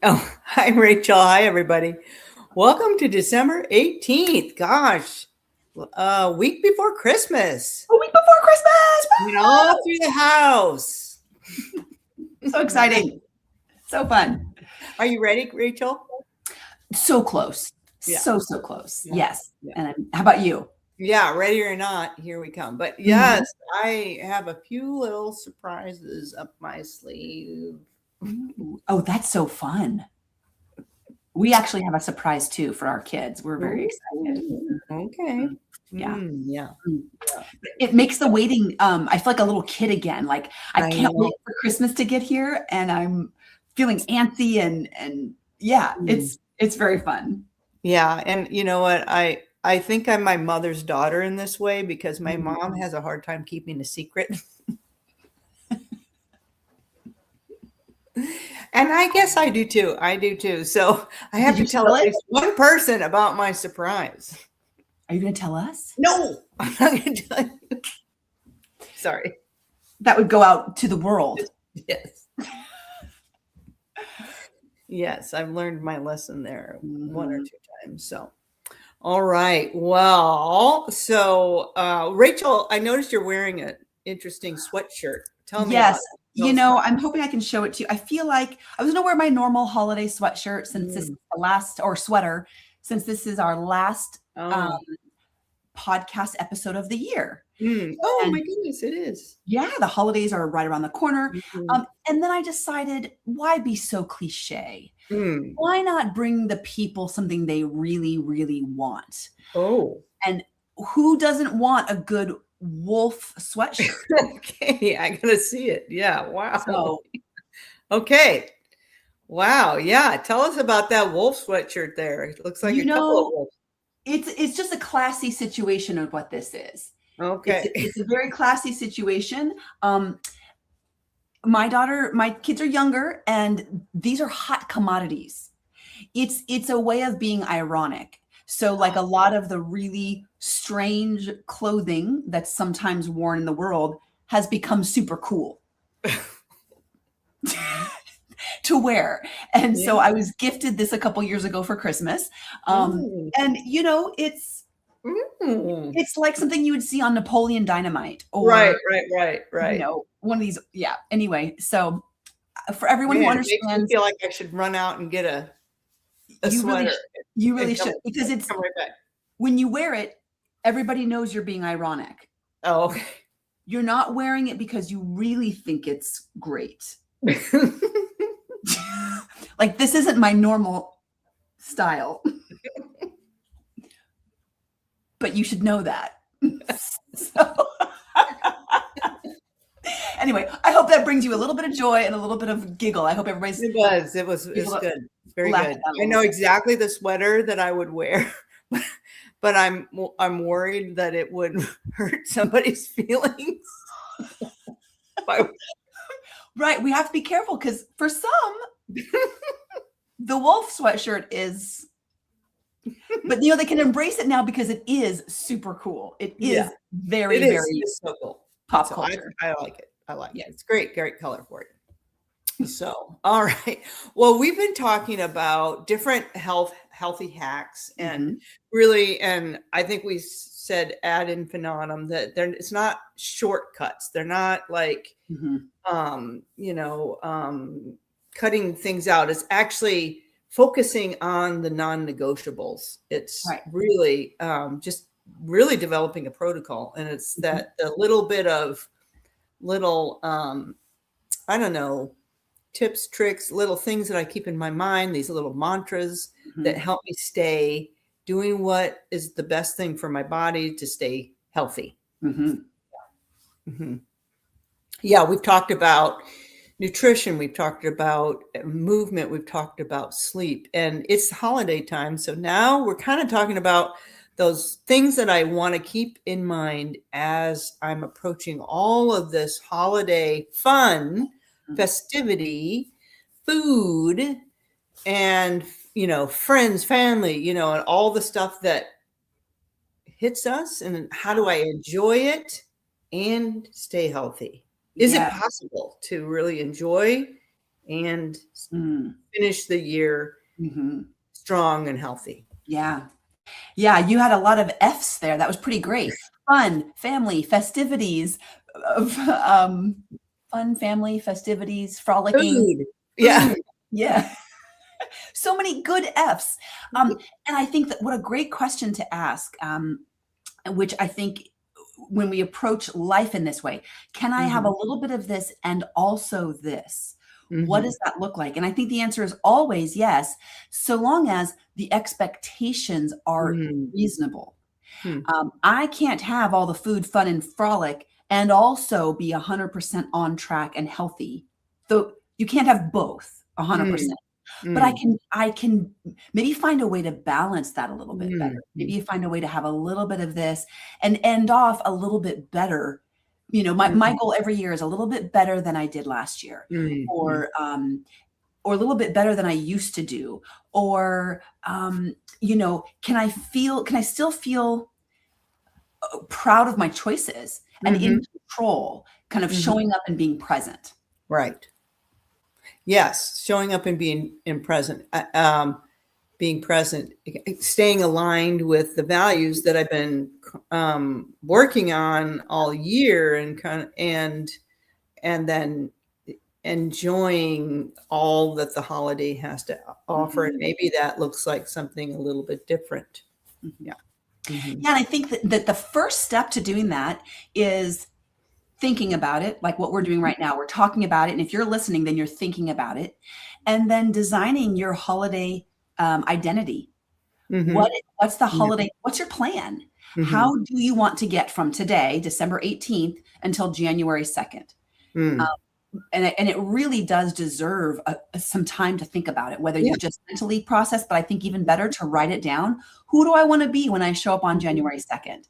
Oh, hi, Rachel. Hi, everybody. Welcome to December 18th. Gosh, a week before Christmas. A week before Christmas. All through the house. So exciting. So fun. Are you ready, Rachel? So close. Yeah. So close. Yeah. Yes. Yeah. And how about you? Yeah, ready or not, here we come. But yes, I have a few little surprises up my sleeve. Oh, that's so fun. We actually have a surprise too for our kids. We're very excited. Okay. Yeah. Yeah. It makes the waiting, I feel like a little kid again. Like I can't wait for Christmas to get here, and I'm feeling antsy and yeah, it's very fun. Yeah, and you know what? I think I'm my mother's daughter in this way because my mom has a hard time keeping a secret. And I guess I do too. I do too. So I have to tell at least one person about my surprise. Are you going to tell us? No, I'm not going to tell you. Sorry. That would go out to the world. Yes. Yes, I've learned my lesson there one or two times. So, all right. Well, so Rachel, I noticed you're wearing an interesting sweatshirt. Tell me about it. You know, I'm hoping I can show it to you. I feel like I was going to wear my normal holiday sweatshirt since this is the last, or sweater, since this is our last podcast episode of the year. Oh my goodness, it is. Yeah, the holidays are right around the corner. And then I decided, why be so cliche? Why not bring the people something they really, really want? Oh. And who doesn't want a good wolf sweatshirt? Okay, I gotta see it. Yeah, wow. So, okay. Wow, yeah. Tell us about that wolf sweatshirt there. It looks like a couple of wolves. It's just a classy situation of what this is. Okay. It's a very classy situation. My kids are younger, and these are hot commodities. It's a way of being ironic. So like a lot of the really strange clothing that's sometimes worn in the world has become super cool to wear. And so I was gifted this a couple years ago for Christmas. And you know, it's like something you would see on Napoleon Dynamite, or right. You know, one of these. Yeah. Anyway, so for everyone who understands, it makes me feel like I should run out and get a sweater. You really should, because it's come right back. When you wear it, everybody knows you're being ironic. Oh, okay. You're not wearing it because you really think it's great. Like, this isn't my normal style. But you should know that. So, anyway, I hope that brings you a little bit of joy and a little bit of giggle. I hope everybody's. It was good. Very good. I know exactly the sweater that I would wear, but I'm worried that it would hurt somebody's feelings. Right. We have to be careful, because for some, the wolf sweatshirt is. But you know, they can embrace it now because it is super cool. It is very so cool. Pop culture. I like it. I like it. It's great color for it. So, all right. Well, we've been talking about different healthy hacks, and really, and I think we said ad infinitum that it's not shortcuts. They're not like, cutting things out. It's actually focusing on the non-negotiables. It's really just really developing a protocol, and it's that a little bit of I don't know, tips, tricks, little things that I keep in my mind, these little mantras that help me stay doing what is the best thing for my body to stay healthy. Yeah, we've talked about nutrition, we've talked about movement, we've talked about sleep, and it's holiday time. So now we're kind of talking about those things that I want to keep in mind as I'm approaching all of this holiday fun, festivity, food, and, friends, family, and all the stuff that hits us. And how do I enjoy it and stay healthy? Is it possible to really enjoy and Mm. finish the year Mhm. strong and healthy. Yeah. Yeah, you had a lot of F's there. That was pretty great. Fun, family, festivities, um, fun, family, festivities, frolicking, Food. Yeah. food. Yeah. So many good F's. And I think that what a great question to ask, which I think when we approach life in this way, can I have a Mhm. little bit of this and also this? What Mhm. does that look like? And I think the answer is always yes, so long as the expectations are Mhm. reasonable. Hmm. I can't have all the food, fun, and frolic and also be 100% on track and healthy. So you can't have both Mm. 100%. But Mm. I can maybe find a way to balance that a little bit better. Maybe Mhm. you find a way to have a little bit of this and end off a little bit better. You know, my Mhm. goal every year is a little bit better than I did last year, Mhm. or a little bit better than I used to do, or you know, can I still feel proud of my choices and in Mhm. control, kind of Mhm. showing up and being present. Right. Yes, showing up and being present, staying aligned with the values that I've been working on all year, and and then enjoying all that the holiday has to offer. And Mhm, maybe that looks like something a little bit different. mhm. Yeah. Mhm. Yeah, and I think that the first step to doing that is thinking about it, like what we're doing right now. We're talking about it, and if you're listening, then you're thinking about it, and then designing your holiday identity. Mhm. What's the Yeah. holiday? What's your plan? Mhm. How do you want to get from today, December 18th, until January 2nd? Mm. And it really does deserve some time to think about it, whether Yeah. you just mentally process, but I think even better to write it down. Who do I want to be when I show up on January 2nd?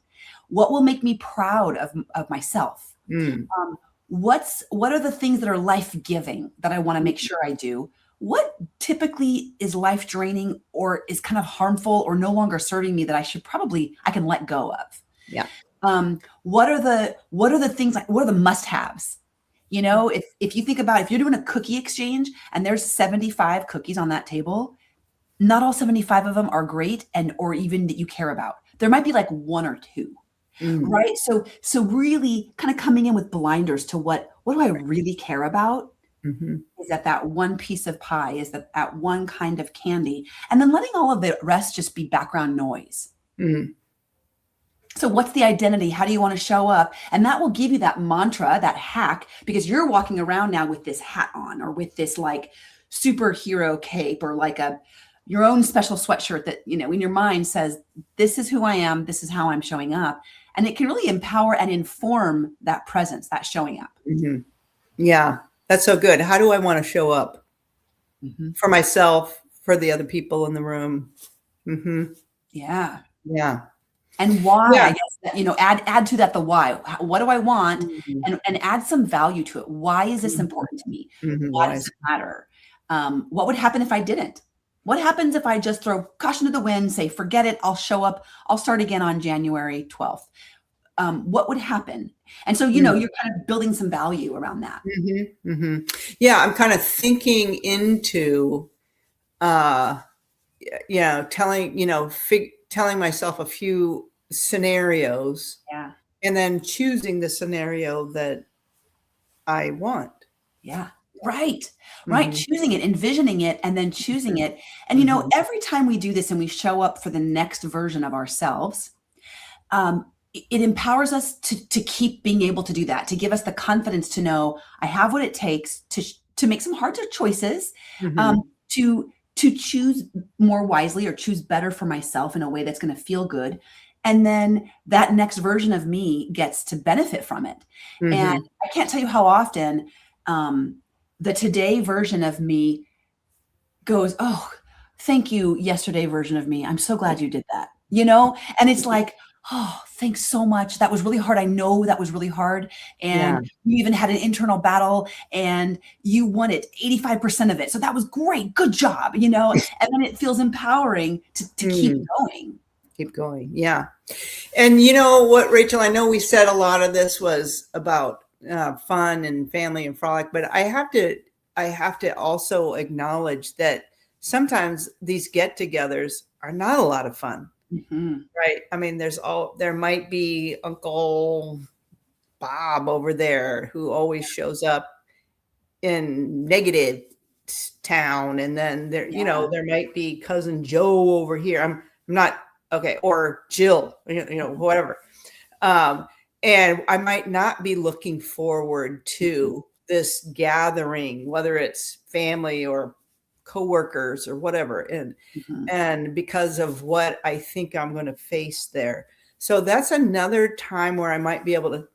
What will make me proud of myself? Mm. Um, what are the things that are life-giving that I want to make sure I do? What typically is life draining or is kind of harmful or no longer serving me that I can let go of? Yeah. What are the things like what are the must-haves? You know, if you think about if you're doing a cookie exchange and there's 75 cookies on that table, not all 75 of them are great and or even that you care about. There might be like one or two. Mm. Right? So really kind of coming in with blinders to what do I really care about? Mhm. Is that one piece of pie? Is that one kind of candy? And then letting all of the rest just be background noise. Mm. So what's the identity? How do you want to show up? And that will give you that mantra, that hack, because you're walking around now with this hat on or with this like superhero cape or like a your own special sweatshirt that, you know, in your mind says, this is who I am, this is how I'm showing up. And it can really empower and inform that presence, that showing up. Mhm. Yeah, that's so good. How do I wanna show up Mhm. for myself, for the other people in the room? Mhm. Yeah. Yeah. And why, Yeah. I guess, that, you know, add to that the why. What do I want? Mhm. And add some value to it. Why is this Mhm. important to me? Mhm. Why does Wise. it matter? What would happen if I didn't? What happens if I just throw caution to the wind, say, forget it, I'll show up, I'll start again on January 12th? What would happen? And so, you know, Mm. you're kind of building some value around that. Mhm. Mhm. Yeah, I'm kinda thinking into, uh, telling myself a few scenarios Yeah. and then choosing the scenario that I want. Yeah. Right. Right. Mhm. Choosing it, envisioning it, and then choosing it. And, you know, Mhm. every time we do this and we show up for the next version of ourselves, it empowers us to keep being able to do that, to give us the confidence to know I have what it takes to make some hard choices, Mhm. to choose more wisely or choose better for myself in a way that's going to feel good. And then that next version of me gets to benefit from it. And Mhm. I can't tell you how often um, the today version of me goes, "Oh, thank you, yesterday version of me. I'm so glad you did that." You know? And it's like, "Oh, thanks so much. That was really hard. I know that was really hard. Yeah. And you even had an internal battle and you won it 85% of it. So that was great. Good job." You know? And then it feels empowering to keep Mm. going. Keep going. Yeah. And you know what, Rachel, I know we said a lot of this was about fun and family and frolic, but I have to I have to also acknowledge that sometimes these get-togethers are not a lot of fun, Mhm. right? I mean, there might be Uncle Bob over there who always shows up in negative town, and then Yeah. there might be cousin Joe over here. I'm not okay, or Jill, whatever. Um, and I might not be looking forward Mhm. to this gathering, whether it's family or coworkers or whatever, Mhm. and because of what I think I'm going to face there. So that's another time where I might be able to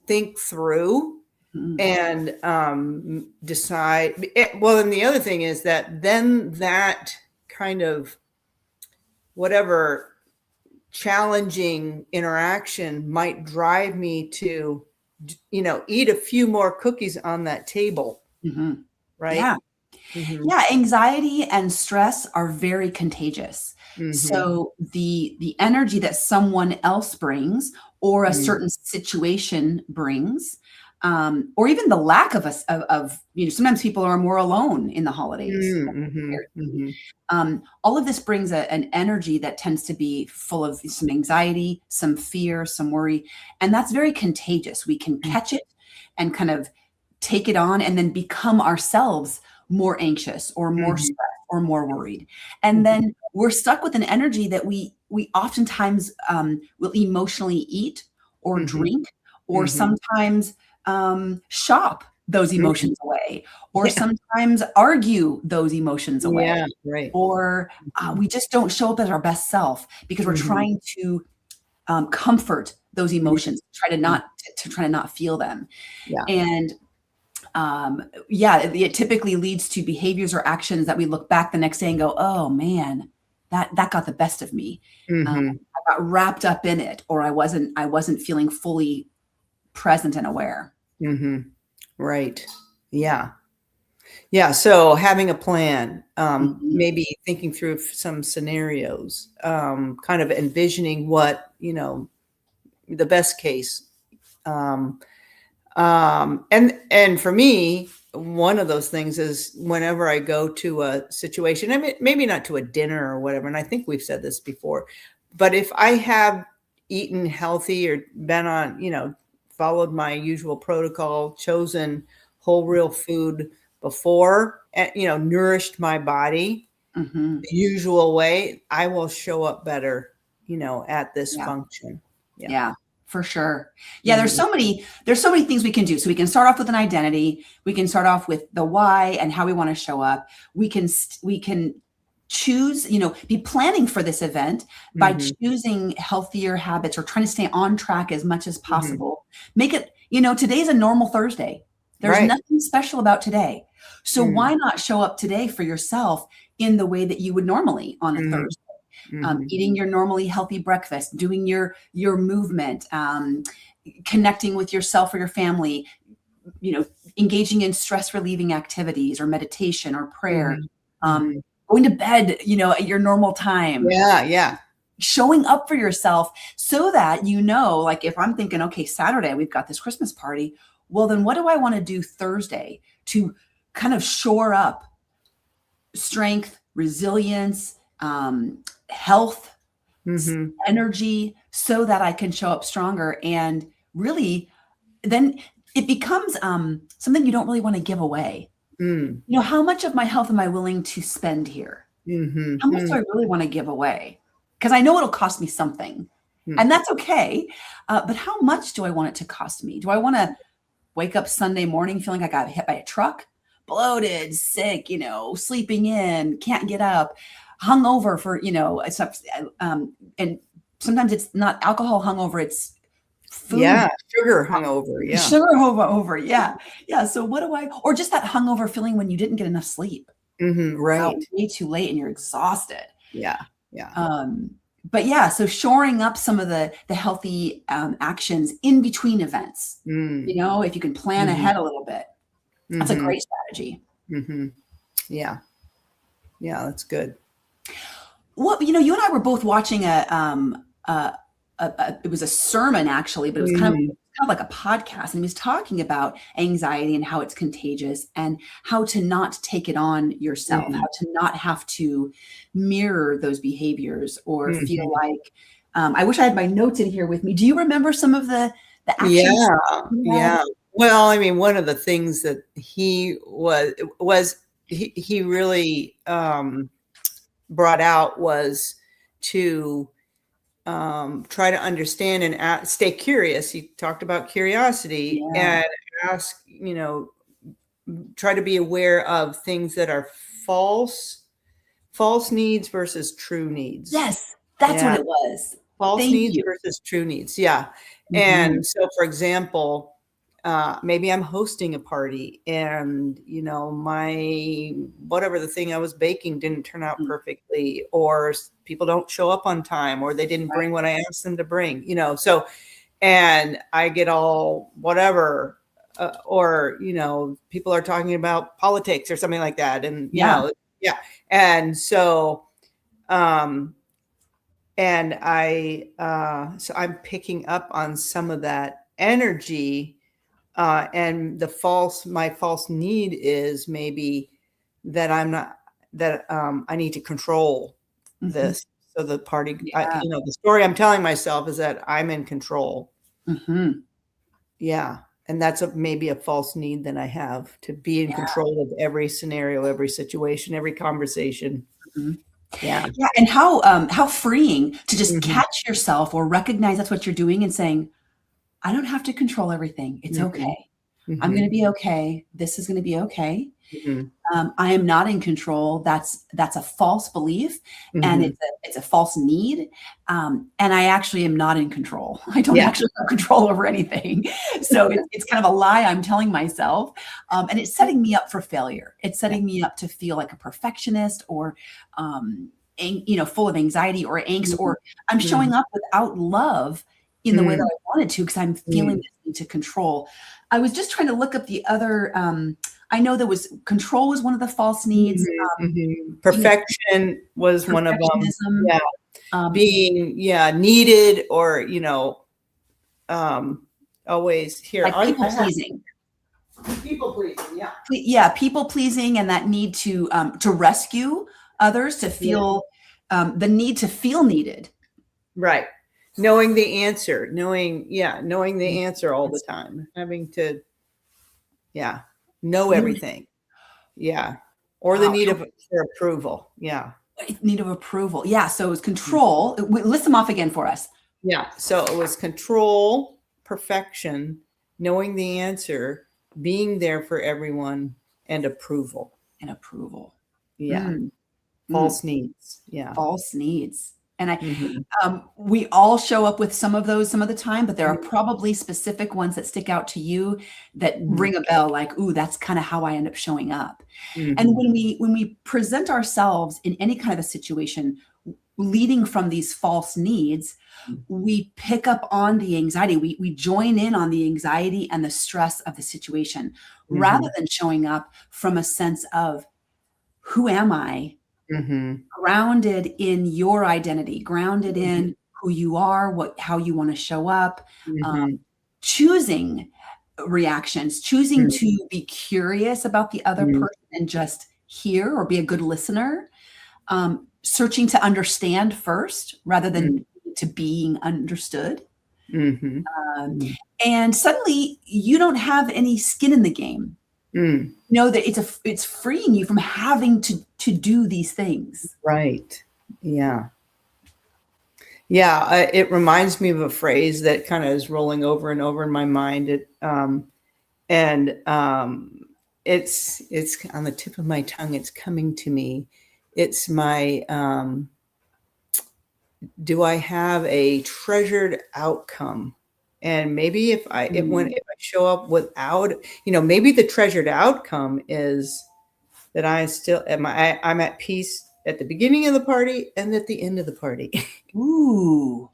think through Mhm. and decide. Well, and the other thing is that then that kind of whatever challenging interaction might drive me to, eat a few more cookies on that table, Mhm. right? Yeah. Hmm. Yeah, anxiety and stress are very contagious. Hmm. So the energy that someone else brings or a certain situation brings, or even the lack of us of sometimes people are more alone in the holidays. Hmm. Hmm. All of this brings an energy that tends to be full of some anxiety, some fear, some worry, and that's very contagious. We can catch it and kind of take it on and then become ourselves more anxious or more Hmm. stressed or more worried. And Hmm. then we're stuck with an energy that we oftentimes will emotionally eat or Hmm. drink or Hmm. sometimes shop those Hmm. emotions away or Yeah. sometimes argue those emotions Yeah. away Right. or we just don't show up as our best self because we're Hmm. trying to comfort those emotions, try to Hmm. not to try to not feel them. Yeah. And yeah, it typically leads to behaviors or actions that we look back the next day and go, "Oh man, that got the best of me. Hmm. I got wrapped up in it, or I wasn't feeling fully present and aware." Hmm. Right. Yeah. Yeah, so having a plan, Mhm, maybe thinking through some scenarios, kind of envisioning what, the best case. Um, and for me, one of those things is whenever I go to a situation, I mean, maybe not to a dinner or whatever, and I think we've said this before, but if I have eaten healthy or been on, followed my usual protocol, chosen whole real food before, and, nourished my body mhm. the usual way, I will show up better, at this Yeah. function. Yeah. Yeah, for sure. Yeah, there's Mhm. so many there's so many things we can do. So we can start off with an identity. We can start off with the why and how we want to show up. We can choose, be planning for this event by Mhm. choosing healthier habits or trying to stay on track as much as Mhm. possible. Make it, today's a normal Thursday. There's Right. nothing special about today. So Mm. why not show up today for yourself in the way that you would normally on a Mhm. Thursday? Mhm. Eating your normally healthy breakfast, doing your movement, connecting with yourself or your family, you know, engaging in stress relieving activities or meditation or prayer, Mhm. um, Mhm. going to bed, at your normal time, Yeah, yeah. showing up for yourself so that like if I'm thinking, okay, Saturday we've got this Christmas party, well then what do I want to do Thursday to kind of shore up strength, resilience, health, Mhm. energy so that I can show up stronger. And really, then it becomes something you don't really want to give away. Mm. How much of my health am I willing to spend here? Mhm. How much do Mm. I really want to give away? Because I know it'll cost me something, Mm. and that's okay. But how much do I want it to cost me? Do I want to wake up Sunday morning feeling like I got hit by a truck, bloated, sick, sleeping in, can't get up, hungover for, stuff, and sometimes it's not alcohol hungover, it's food Yeah, sugar hungover, yeah. sugar over. Yeah. Yeah. So what do I, or just that hungover feeling when you didn't get enough sleep, Mhm, out right. way too late and you're exhausted. Yeah, yeah. Um, but yeah, so shoring up some of the healthy actions in between events, Mm. if you can plan Mhm. ahead a little bit, that's a Mhm. great strategy. Mhm. Yeah. Yeah, that's good. Well, you and I were both watching it was a sermon actually, but it was kind of Mhm. kind of like a podcast, and he was talking about anxiety and how it's contagious and how to not take it on yourself, Mhm. how to not have to mirror those behaviors or feel Mhm. like, I wish I had my notes in here with me. Do you remember some of the actions Yeah, you had? yeah. Well, I mean, one of the things that he really, brought out was to, try to understand and stay curious. He talked about curiosity Yeah. and ask, try to be aware of things that are false, false needs versus true needs. Yes, that's what Yeah. it was. False Thank needs you. versus true needs, yeah. Mhm. And so, for example, maybe I'm hosting a party and, my whatever the thing I was baking didn't turn out Mm, perfectly, or people don't show up on time, or they didn't right. bring what I asked them to bring, so, and I get all whatever, or, people are talking about politics or something like that. And, Yeah. yeah. And so, um, so I'm picking up on some of that energy, and my false need is maybe that I'm not, that, I need to control Mhm. this. So the party, Yeah. the story I'm telling myself is that I'm in control. Mhm. Yeah. And that's maybe a false need that I have to be in Yeah. control of every scenario, every situation, every conversation. Mhm. Yeah. Yeah, and how freeing to just Mhm. catch yourself or recognize that's what you're doing and saying, "I don't have to control everything. It's Mhm. okay. I'm gonna Mhm. be okay. This is gonna be okay. Mhm. I am not in control." That's a false belief, and Mhm. it's a false need, and I actually am not in control. I don't Yeah. actually have control over anything. So it's kind of a lie I'm telling myself, and it's setting me up for failure. It's Yeah. setting me up to feel like a perfectionist or, full of anxiety or angst, Mhm. or I'm showing Mhm. up without love in the way that Mm. I wanted to because I'm feeling Mm. this need to control. I was just trying to look up the other, I know there was control was one of the false needs, Mhm, mhm. being a Perfection was one of them. perfectionism, Yeah, um, being, yeah, needed, or, um, always here, like I people have pleasing. people pleasing, yeah. Yeah, people pleasing and that need to rescue others, to Yeah, feel, the need to feel needed. right. Knowing the answer, knowing Mm, the answer all the that's time, having to, yeah, know really everything. Yeah. Or the wow. need of for approval. Yeah. Need of approval. Yeah, so it's control. List them off again for us. Yeah. So it was control, perfection, knowing the answer, being there for everyone, and approval. And approval. Yeah. Mm, mm, False needs. Yeah. false needs. And Mhm. we all show up with some of those some of the time, but there are Mhm. probably specific ones that stick out to you that Mhm. ring a bell like, "Ooh, that's kinda how I end up showing up." And Mhm. when we present ourselves in any kind of a situation leading from these false needs, we pick up on the anxiety. We join in on the anxiety and the stress of the situation rather Mhm. than showing up from a sense of, "Who am I?" Mhm. Grounded in your identity, grounded Mhm. in who you are, how you wanna show up, um, Mhm. choosing reactions, choosing Mhm. to be curious about the other Mhm. person and just hear or be a good listener, searching to understand first rather than Mhm. to being understood, Mhm. um, Mhm. and suddenly you don't have any skin in the game. Mm. You know that it's freeing you from having to do these things. Right. Yeah. Yeah, it reminds me of a phrase that kinda is rolling over and over in my mind. And, it's on the tip of my tongue, it's coming to me. It's my, do I have a treasured outcome? And maybe Mm, if I show up without, maybe the treasured outcome is that I'm at peace at the beginning of the party and at the end of the party. ooh.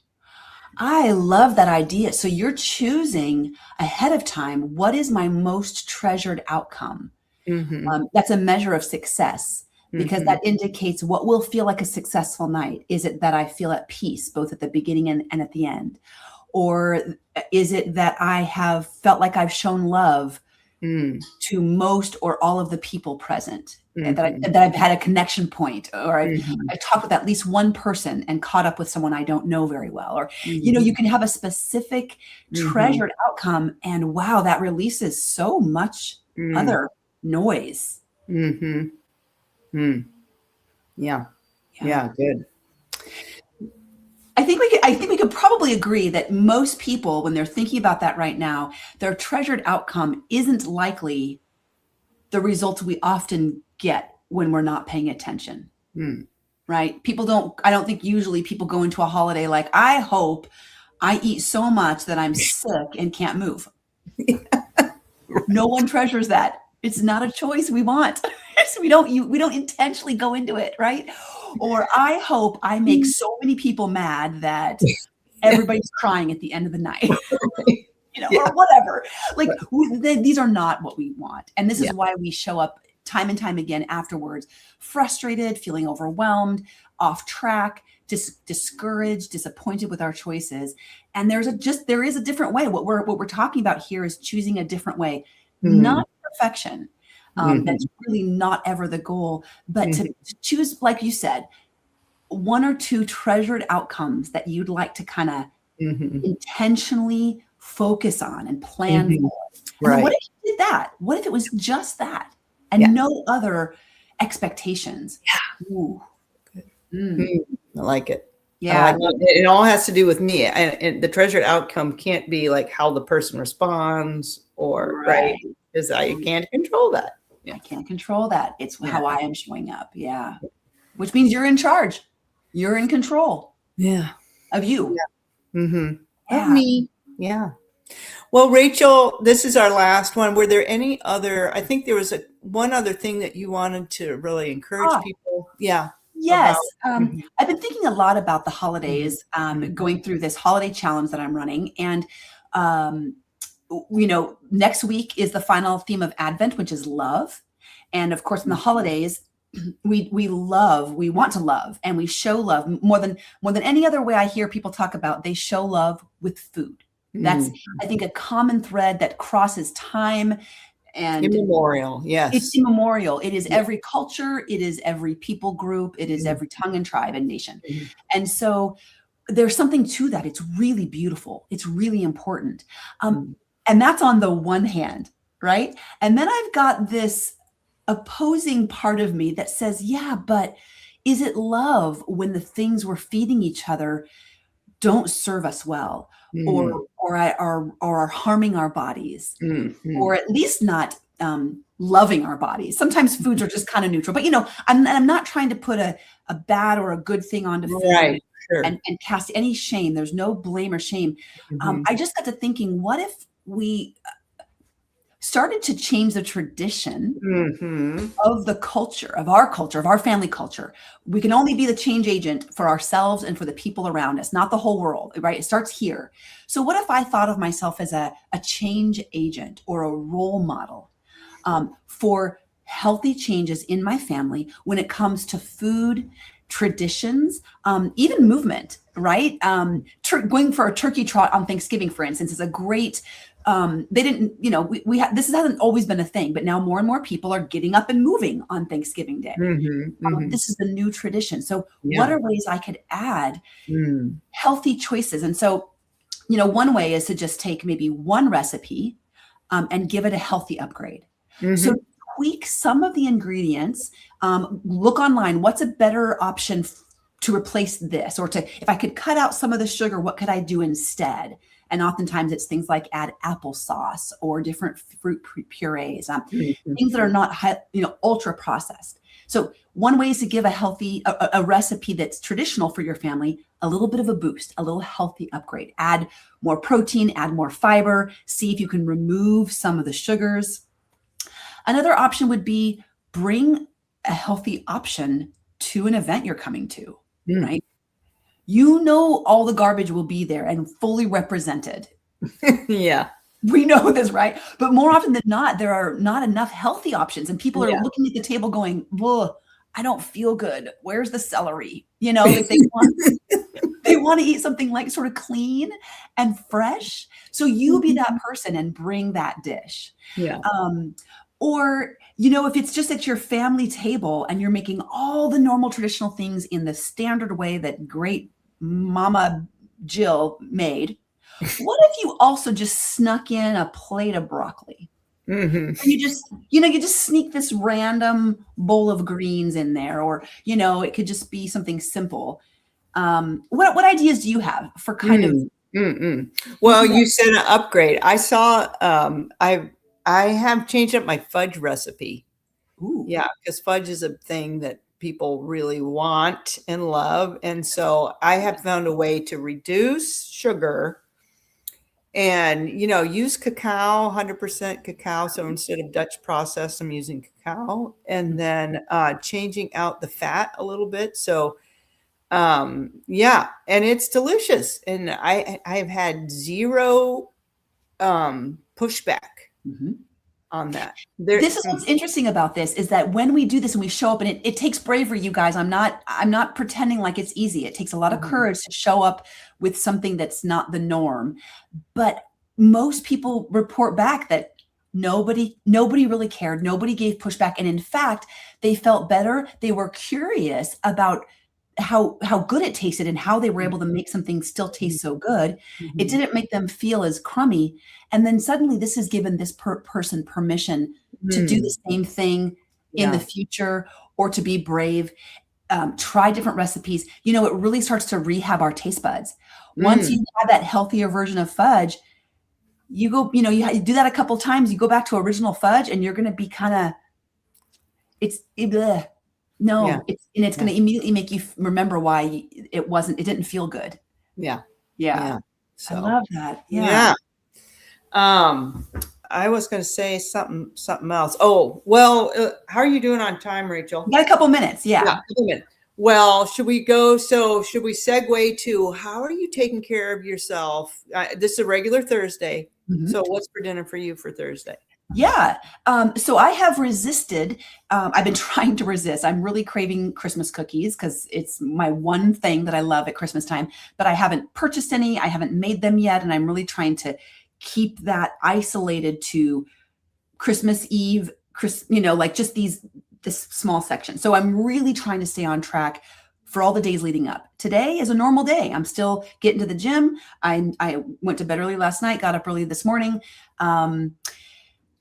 I love that idea. So you're choosing ahead of time, what is my most treasured outcome? Mhm. That's a measure of success because Mhm. that indicates what will feel like a successful night. Is it that I feel at peace both at the beginning and at the end? Or is it that I have felt like I've shown love Mm, to most or all of the people present, and mhm, that I've had a connection point, or mhm, I talked with at least one person and caught up with someone I don't know very well, or, you mhm, can have a specific mhm, treasured outcome, and wow, that releases so much mm, other noise. mhm, mm. Yeah, Yeah. yeah, good. I think we could probably agree that most people, when they're thinking about that right now, their treasured outcome isn't likely the results we often get when we're not paying attention. Mm. Right? I don't think usually people go into a holiday like, I hope I eat so much that I'm sick and can't move. No one treasures that. It's not a choice we want. So we don't intentionally go into it, right? Or I hope I make so many people mad that everybody's crying at the end of the night. Yeah, Or whatever. Like these are not what we want. And this is yeah. why we show up time and time again afterwards, frustrated, feeling overwhelmed, off track, discouraged, disappointed with our choices. And there is a different way. What we're talking about here is choosing a different way, Mhm, not perfection. That's mhm, really not ever the goal, but to mhm, choose, like you said, one or two treasured outcomes that you'd like to kind of mhm, intentionally focus on and plan mhm. for. And then what Right. if you did that? What if it was just that Yeah. and no other expectations? Ooh. Mm. Mm, I like it. I like Yeah. it. It all has to do with me, and the treasured outcome can't be like how the person responds or right, Right. because I can't control that. Yeah. I can't control that. It's Yeah. how I am showing up. Yeah. Which means you're in charge. You're in control Yeah. of you. Yeah. Mhm. Of Yeah. me. Yeah. Well, Rachel, this is our last one. Were there any other I think there was one other thing that you wanted to really encourage Ah, people, yeah, yes. about. Mhm, I've been thinking a lot about the mhm, holidays, mhm, going through this holiday challenge that I'm running. And um, next week is the final theme of Advent, which is love. And of course, in the holidays, we want to love, and we show love more than any other way I hear people talk about. They show love with food. That's, mhm. I think, a common thread that crosses time, and Immemorial, it's yes. immemorial. It is Yeah. every culture, it is every people group, it is Mhm, every tongue and tribe and nation. mhm, And so there's something to that. It's really beautiful. It's really important. Um, mhm, and that's on the one hand, right? And then I've got this opposing part of me that says, yeah, but is it love when the things we're feeding each other don't serve us well, or mhm, are harming our bodies, mhm. or at least not loving our bodies? Sometimes foods are just kind of neutral, but I'm not trying to put a bad or a good thing onto food Right, sure. and cast any shame. There's no blame or shame. Mhm, I just got to thinking, what if we started to change the tradition mhm, of our family culture? We can only be the change agent for ourselves and for the people around us, not the whole world, right? It starts here. So what if I thought of myself as a change agent or a role model, for healthy changes in my family when it comes to food, traditions, even movement, right? Going for a turkey trot on Thanksgiving, for instance, is a great. They didn't, this hasn't always been a thing, but now more and more people are getting up and moving on Thanksgiving Day. mhm, mhm. This is the new tradition. So, what Yeah. are ways I could add Mm, healthy choices? And so, one way is to just take maybe one recipe, and give it a healthy upgrade. So mhm, tweak some of the ingredients. Look online. What's a better option to replace this? Or if I could cut out some of the sugar, what could I do instead? And oftentimes it's things like add applesauce or different fruit purees, mhm, things that are not ultra processed. So one way is to give a recipe that's traditional for your family a little bit of a boost, a little healthy upgrade. Add more protein, add more fiber. See if you can remove some of the sugars. Another option would be bring a healthy option to an event you're coming to, mm. right? All the garbage will be there and fully represented. Yeah, We know this, right? But more often than not, there are not enough healthy options, and people are yeah. looking at the table going, "Whoa, I don't feel good. Where's the celery?" Like they want to eat something like sort of clean and fresh. So you be that person and bring that dish. Yeah. Or, you know, if it's just at your family table and you're making all the normal traditional things in the standard way that great Mama Jill made, what if you also just snuck in a plate of broccoli? Mm-hmm. You just sneak this random bowl of greens in there, or, you know, it could just be something simple. What ideas do you have for kind of? Well, you said an upgrade. I saw, I have changed up my fudge recipe. Ooh. Yeah, because fudge is a thing that people really want and love. And so I have found a way to reduce sugar and, you know, use cacao, 100% cacao. So instead of Dutch process, I'm using cacao, and then changing out the fat a little bit. So yeah, and it's delicious. And I've had zero pushback on that. This is what's interesting about this, is that when we do this and we show up, and it takes bravery, you guys. I'm not pretending like it's easy. It takes a lot of courage to show up with something that's not the norm. But most people report back that nobody really cared. Nobody gave pushback. And in fact, they felt better. They were curious about how good it tasted and how they were able to make something still taste so good. It didn't make them feel as crummy. And then suddenly this has given this person permission to do the same thing in the future, or to be brave, try different recipes. You know, it really starts to rehab our taste buds. Once you have that healthier version of fudge, you go, you know, you do that a couple times, you go back to original fudge, and you're going to be kind of, it's going to immediately make you remember why it didn't feel good. Yeah. So, I love that. Yeah. I was going to say something else. Oh, well, how are you doing on time, Rachel? We got a couple minutes. Yeah. A couple minutes. Well, should we segue to how are you taking care of yourself? This is a regular Thursday. So what's for dinner for you for Thursday? Yeah. So I have resisted. I've been trying to resist. I'm really craving Christmas cookies because it's my one thing that I love at Christmas time, but I haven't purchased any. I haven't made them yet. And I'm really trying to keep that isolated to Christmas Eve, like just this small section. So I'm really trying to stay on track for all the days leading up. Today is a normal day. I'm still getting to the gym. I went to bed early last night, got up early this morning.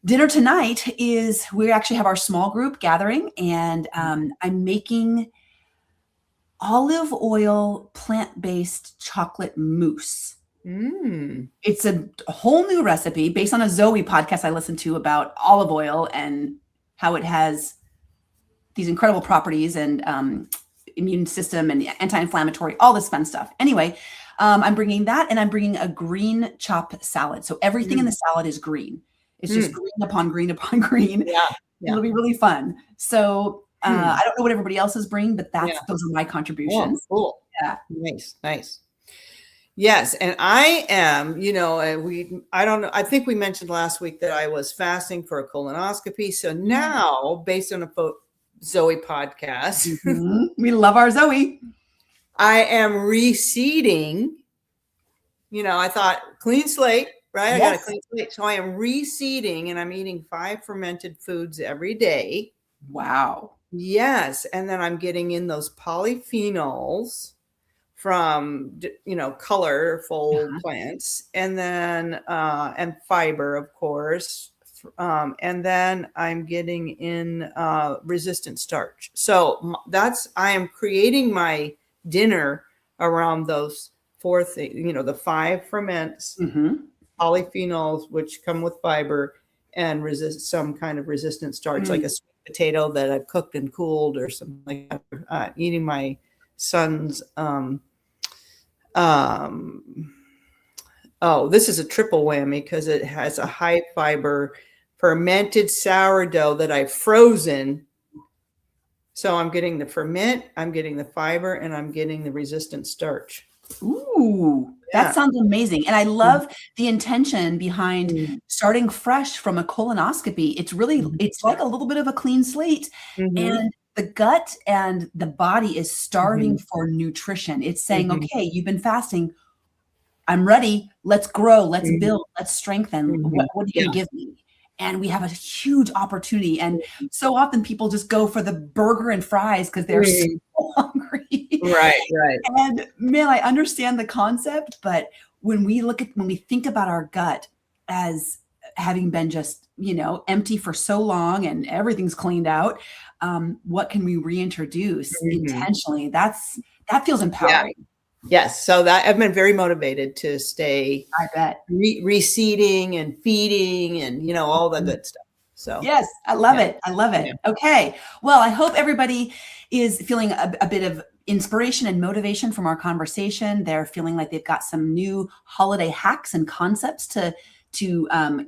Dinner tonight is, we actually have our small group gathering, and I'm making olive oil plant-based chocolate mousse. It's a whole new recipe based on a Zoe podcast I listened to about olive oil and how it has these incredible properties and immune system and anti-inflammatory, all this fun stuff. Anyway, I'm bringing that, and I'm bringing a green chop salad. So everything in the salad is green. It's just green upon green upon green. Yeah. It'll be really fun. So I don't know what everybody else is bringing, but those are my contributions. Oh, cool. Yeah. Nice. Yes. And I am, I don't know. I think we mentioned last week that I was fasting for a colonoscopy. So now, based on a Zoe podcast, we love our Zoe. I am reseeding. I thought clean slate, right? Yes. I got a clean slate. So I am reseeding, and I'm eating 5 fermented foods every day. Wow. Yes. And then I'm getting in those polyphenols from, colorful plants, and then, and fiber, of course. And then I'm getting in resistant starch. So I am creating my dinner around those 4 things, the 5 ferments, polyphenols, which come with fiber, and resist some kind of resistant starch, like a sweet potato that I've cooked and cooled or something like that. Eating my son's, this is a triple whammy because it has a high fiber fermented sourdough that I've frozen. So I'm getting the ferment, I'm getting the fiber, and I'm getting the resistant starch. Ooh, that sounds amazing. And I love the intention behind starting fresh from a colonoscopy. It's really, it's like a little bit of a clean slate. And the gut and the body is starving Mhm. for nutrition. It's saying, Mhm. okay, you've been fasting. I'm ready. Let's grow. Let's Mhm. build. Let's strengthen. Mhm. What are you going Yeah. to give me? And we have a huge opportunity. And so often people just go for the burger and fries because they're so Mhm. hungry. Right, right. And man, I understand the concept, but when we think about our gut as having been just, empty for so long and everything's cleaned out, what can we reintroduce Mhm. intentionally? That feels Yeah. empowering. Yes. So that I've been very motivated to stay I bet. reseeding and feeding and, all the good stuff. So, Yes, I love yeah. it. I love Yeah. it. Okay. Well, I hope everybody is feeling a bit of inspiration and motivation from our conversation. They're feeling like they've got some new holiday hacks and concepts to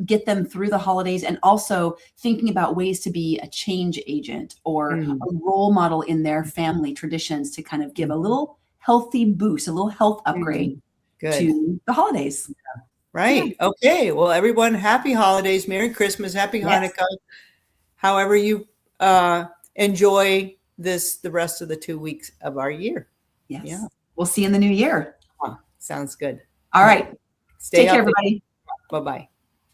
get them through the holidays, and also thinking about ways to be a change agent or Mhm. a role model in their family traditions to kind of give a Mhm. little healthy boost, a little health upgrade Mhm. Good. to the holidays. Yeah. Right. Okay. Well, everyone, happy holidays, Merry Christmas, Happy Yes. Hanukkah. However you enjoy the rest of the 2 weeks of our year. Yeah. Yes. We'll see you in the new year. Sounds good. All right. Stay Take care, healthy. everybody. Bye-bye.